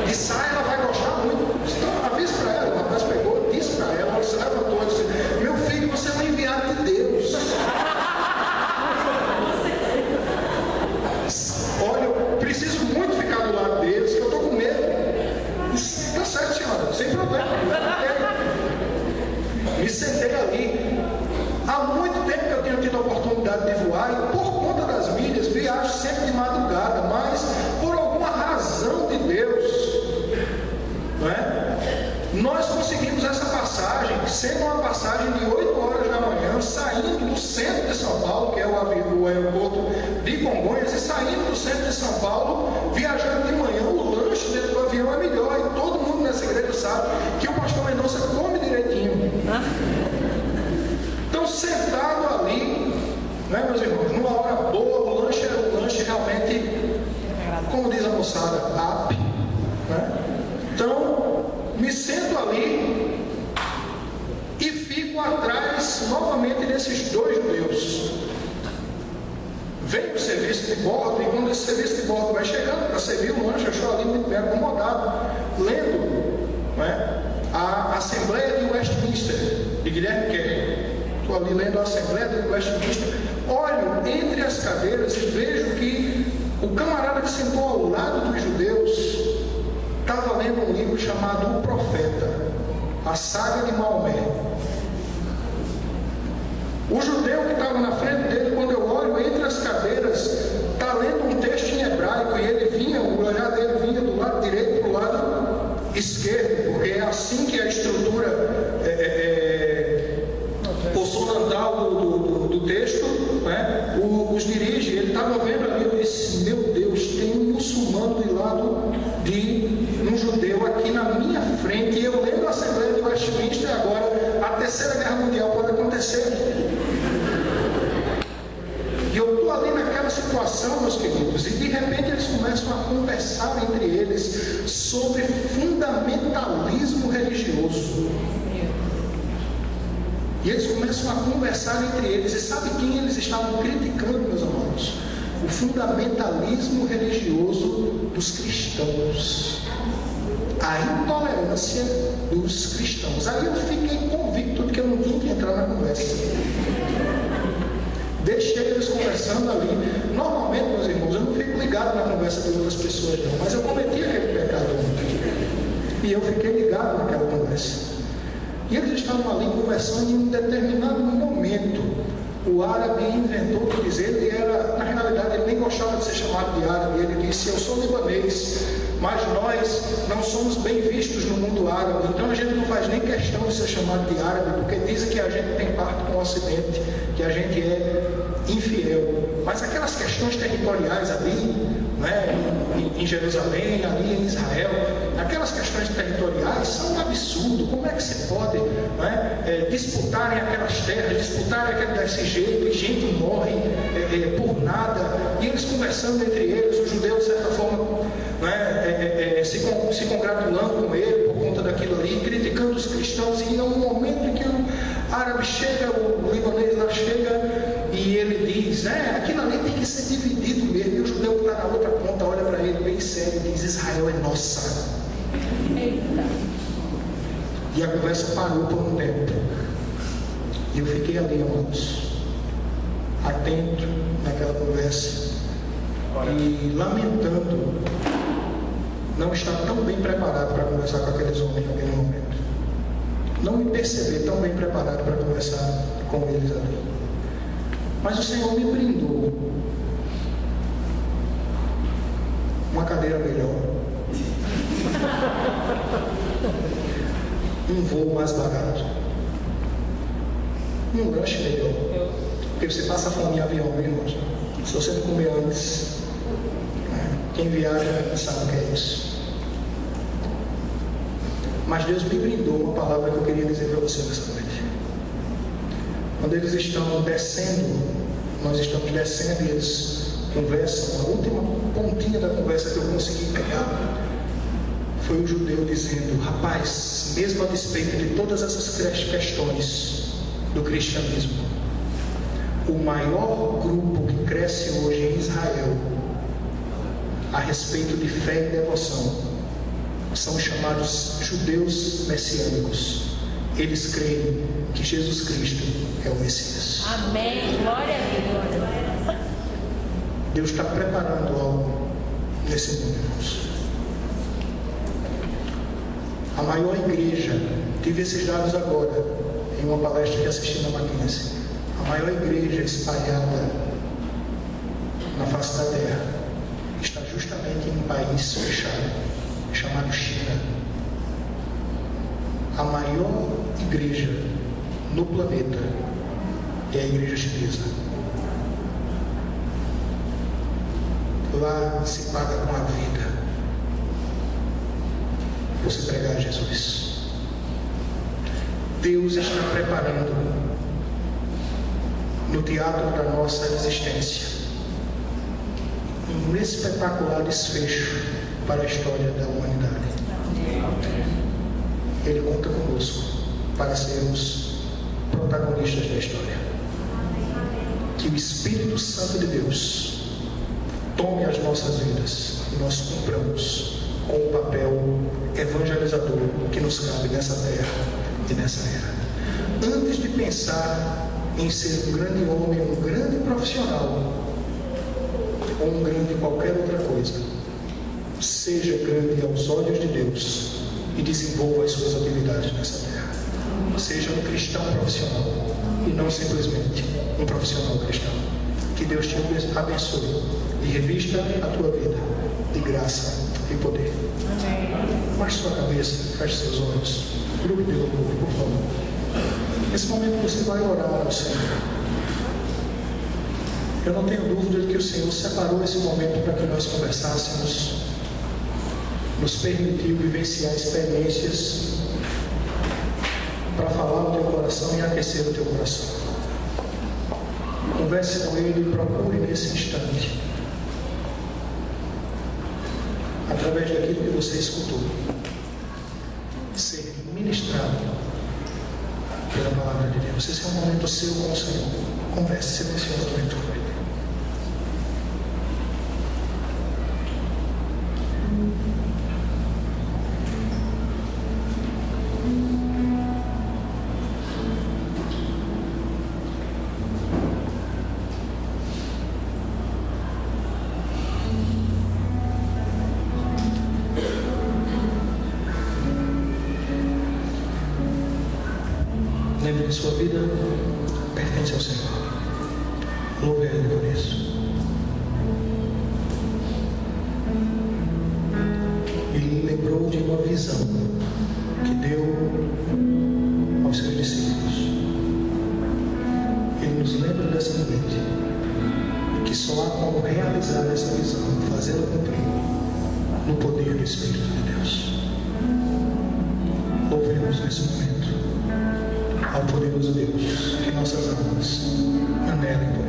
aqui. E sai, ela vai gostar muito. Então, avisa para ela. O rapaz pegou, disse para ela, ela se levantou e disse: oportunidade de voar e por conta das milhas viajo sempre de madrugada, mas por alguma razão de Deus, não é? Nós conseguimos essa passagem, sendo uma passagem de 8 horas da manhã, saindo do centro de São Paulo, que é o aeroporto de Congonhas, e saindo do centro de São Paulo, viajando de manhã. O lanche dentro do avião é melhor, e todo mundo nessa igreja sabe que o pastor Mendonça come direitinho. Então, sentado ali, né, meus irmãos, numa hora boa, o lanche realmente, como diz a moçada, up, né? Então, me sento ali e fico atrás novamente desses dois judeus. Vem o serviço de bordo, e quando esse serviço de bordo vai chegando para servir o lanche, eu estou ali muito bem acomodado, lendo, né, a Assembleia de Westminster, de Guilherme Kerr. Estou ali lendo a Assembleia de Westminster, olho entre as cadeiras e vejo que o camarada que sentou ao lado dos judeus estava lendo um livro chamado O Profeta, a saga de Maomé. O judeu que estava na frente dele, quando eu olho entre as cadeiras, está lendo um texto em hebraico, e ele vinha, o olhar dele vinha do lado direito para o lado esquerdo, porque é assim que a estrutura consonantal do texto, né, os dirige. Ele estava vendo ali, eu disse, meu Deus, tem um muçulmano do lado de um judeu aqui na minha frente, e eu lendo a Assembleia de Westminster. Agora, a Terceira Guerra Mundial pode acontecer. E eu estou ali naquela situação, meus queridos, e de repente eles começam a conversar entre eles sobre fundamentalismo religioso. E eles começam a conversar entre eles, e sabe quem eles estavam criticando, meus amados? O fundamentalismo religioso dos cristãos, a intolerância dos cristãos. Aí eu fiquei convicto de que eu não tinha que entrar na conversa. Deixei eles conversando ali. Normalmente, meus irmãos, eu não fico ligado na conversa de outras pessoas, não, mas eu cometi aquele pecado ontem, e eu fiquei ligado naquela conversa. E eles estavam ali conversando, e em um determinado momento o árabe inventou de dizer, ele era, na realidade, ele nem gostava de ser chamado de árabe. Ele disse, eu sou libanês, mas nós não somos bem vistos no mundo árabe, então a gente não faz nem questão de ser chamado de árabe, porque dizem que a gente tem parte com o Ocidente, que a gente é infiel. Mas aquelas questões territoriais ali, né, em Jerusalém, ali em Israel, aquelas questões territoriais são um absurdo. Como é que se pode, né, disputarem aquelas terras, disputarem desse jeito, e gente morre por nada? E eles conversando entre eles, os judeus de certa forma, né, se congratulando com ele por conta daquilo ali, criticando os cristãos. E em um momento em que o árabe chega, o libanês lá chega, e ele diz, aquilo ali tem que ser dividido mesmo. E o judeu que está na outra ponta olha para ele bem sério e diz, Israel é nossa. Eita. E a conversa parou por um tempo, e eu fiquei ali, amados, atento naquela conversa, e lamentando não estar tão bem preparado para conversar com aqueles homens naquele momento, não me perceber tão bem preparado para conversar com eles ali. Mas o Senhor me brindou uma cadeira melhor, um voo mais barato, um lanche melhor. Porque você passa fome em avião, viu, irmãos? Se você não comer antes, quem viaja sabe o que é isso. Mas Deus me brindou uma palavra que eu queria dizer para você nessa noite. Quando eles estão descendo, nós estamos descendo, e eles conversam, a última pontinha da conversa que eu consegui pegar foi o judeu dizendo, rapaz, mesmo a despeito de todas essas questões do cristianismo, o maior grupo que cresce hoje em Israel a respeito de fé e devoção são os chamados judeus messiânicos. Eles creem que Jesus Cristo é o Messias. Amém. Glória a Deus. Deus está preparando algo nesse mundo, irmãos. A maior igreja, tive esses dados agora em uma palestra que assisti na Mackenzie. A maior igreja espalhada na face da terra está justamente em um país fechado, chamado China. A maior igreja no planeta é a igreja chinesa. Lá se paga com a vida por se pregar a Jesus. Deus está preparando no teatro da nossa existência um espetacular desfecho para a história da humanidade. Ele conta conosco para sermos protagonistas da história. Que o Espírito Santo de Deus tome as nossas vidas e nós cumpramos com o papel evangelizador que nos cabe nessa terra e nessa era. Antes de pensar em ser um grande homem, um grande profissional ou um grande qualquer outra coisa, seja grande aos olhos de Deus e desenvolva as suas habilidades nessa terra. Seja um cristão profissional e não simplesmente um profissional cristão. Que Deus te abençoe e revista a tua vida de graça e poder. Baixe sua cabeça, feche seus olhos. Grupo de louvor, por favor. Nesse momento você vai orar ao Senhor. Eu não tenho dúvida de que o Senhor separou esse momento para que nós conversássemos, nos permitiu vivenciar experiências para falar o teu coração e aquecer o teu coração. Converse com Ele e procure nesse instante, através daquilo que você escutou, ser ministrado pela palavra de Deus. Esse é um momento seu com o Senhor. Converse silenciosamente com Ele. Lembre que sua vida pertence ao Senhor. Louve a Ele por isso. Ele lembrou de uma visão que deu aos seus discípulos. Ele nos lembra dessa noite que só há como realizar essa visão, fazê-la cumprir no poder do Espírito de Deus. Louvemos nesse momento ao poderoso Deus, que nossas almas anelem